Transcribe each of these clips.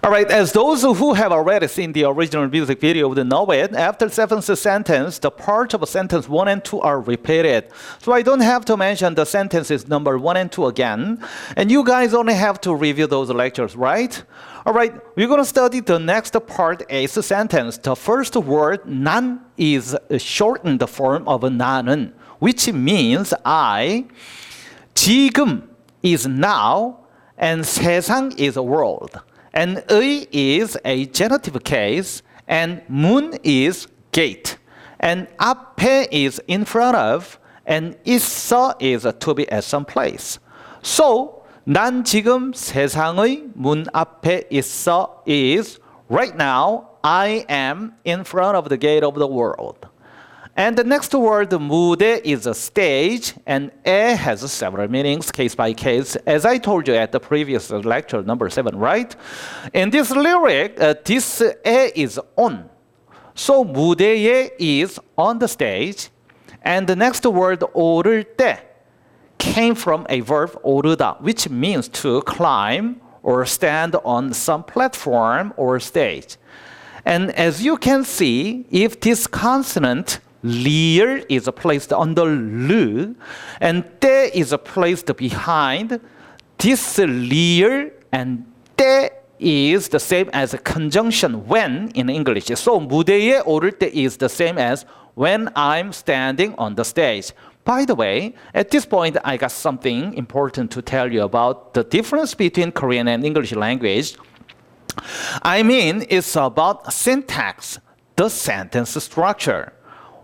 All right, as those who have already seen the original music video would know it, after seventh sentence, the parts of sentence 1 and 2 are repeated. So I don't have to mention the sentences number 1 and 2 again. And you guys only have to review those lectures, right? All right, we're going to study the next part, eighth sentence. The first word, 난, is a shortened form of 나는, which means I. 지금 is now, and 세상 is a world. And 의 is a genitive case, and 문 is gate. And 앞에 is in front of, and 있어 is to be at some place. So, 난 지금 세상의 문 앞에 있어 is, right now, I am in front of the gate of the world. And the next word, 무대, is a stage, and 에 has several meanings, case by case, as I told you at the previous lecture, number 7, right? In this lyric, this 에 is on. So 무대에 is on the stage, and the next word, 오를 때, came from a verb, 오르다, which means to climb or stand on some platform or stage. And as you can see, if this consonant 리을 is placed under 르, and 때 is placed behind. This 리을 and 때 is the same as a conjunction when in English. So 무대에 오를 때 is the same as when I'm standing on the stage. By the way, at this point, I got something important to tell you about the difference between Korean and English language. I mean, it's about syntax, the sentence structure.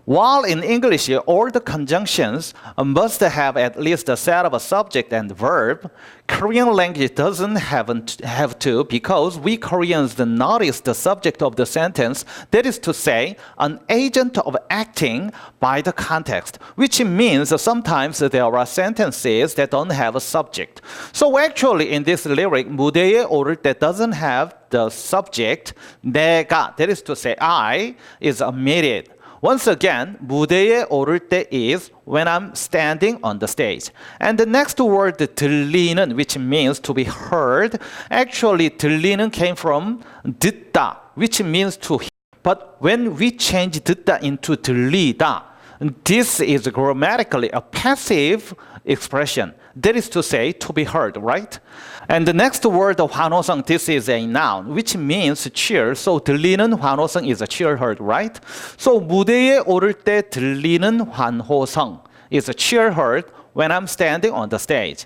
While in English, all the conjunctions must have at least a set of a subject and verb, Korean language doesn't have to because we Koreans notice the subject of the sentence, that is to say, an agent of acting by the context, which means sometimes there are sentences that don't have a subject. So actually in this lyric, 무대에 오를 때 doesn't have the subject, 내가, that is to say, I, is omitted. Once again, 무대에 오를 때 is when I'm standing on the stage. And the next word, 들리는, which means to be heard, actually 들리는 came from 듣다, which means to hear. But when we change 듣다 into 들리다, this is grammatically a passive expression. That is to say, to be heard, right? And the next word, 환호성, this is a noun, which means cheer. So 들리는 환호성 is a cheer heard, right? So 무대에 오를 때 들리는 환호성 is a cheer heard when I'm standing on the stage.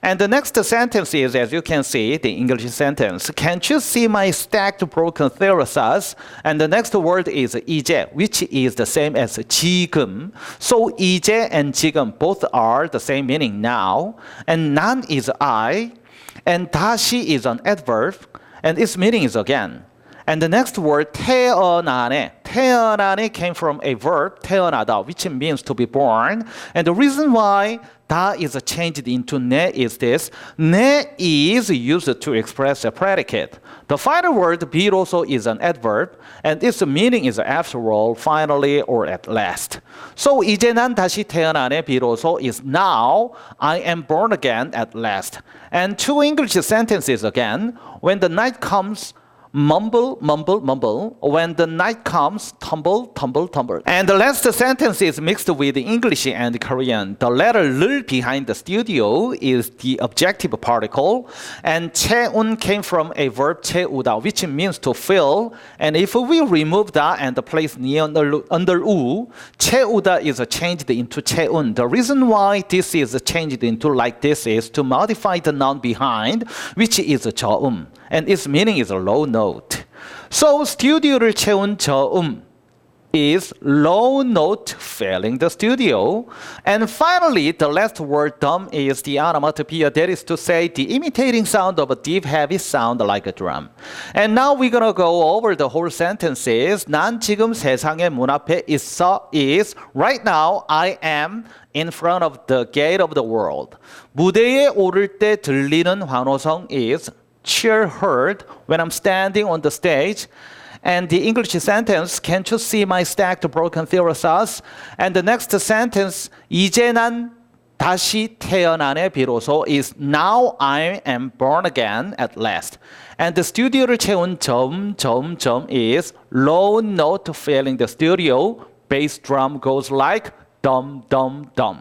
And the next sentence is, as you can see, the English sentence. Can't you see my stacked broken thesaurus? And the next word is 이제, which is the same as 지금. So 이제 and 지금 both are the same meaning now. And 난 is I. And 다시 is an adverb. And its meaning is again. And the next word, 태어나네. 태어나네 came from a verb, 태어나다, which means to be born. And the reason why 다 is changed into 네 is this. 네 is used to express a predicate. The final word, 비로소, is an adverb, and its meaning is after all, finally, or at last. So 이제 난 다시 태어나네, 비로소 is now I am born again at last. And two English sentences again. When the night comes, mumble, mumble, mumble. When the night comes, tumble, tumble, tumble. And the last sentence is mixed with English and Korean. The letter 를 behind the studio is the objective particle. And 채운 came from a verb 채우다, which means to fill. And if we remove that and place near under 우, 채우다 is changed into 채운. The reason why this is changed into like this is to modify the noun behind, which is 저음. And its meaning is a low note. So studio를 채운 저음 is low note filling the studio. And finally, the last word dumb is the onomatopoeia, that is to say the imitating sound of a deep heavy sound like a drum. And now we're gonna go over the whole sentences. 난 지금 세상의 문 앞에 있어 is right now I am in front of the gate of the world. 무대에 오를 때 들리는 환호성 is cheer heard when I'm standing on the stage. And the English sentence, can't you see my stacked broken thesaurus? And the next sentence, 이제 난 다시 태어나네 비로소 is now I am born again at last. And the studio를 채운 점 is low note filling the studio. Bass drum goes like dum dum dum.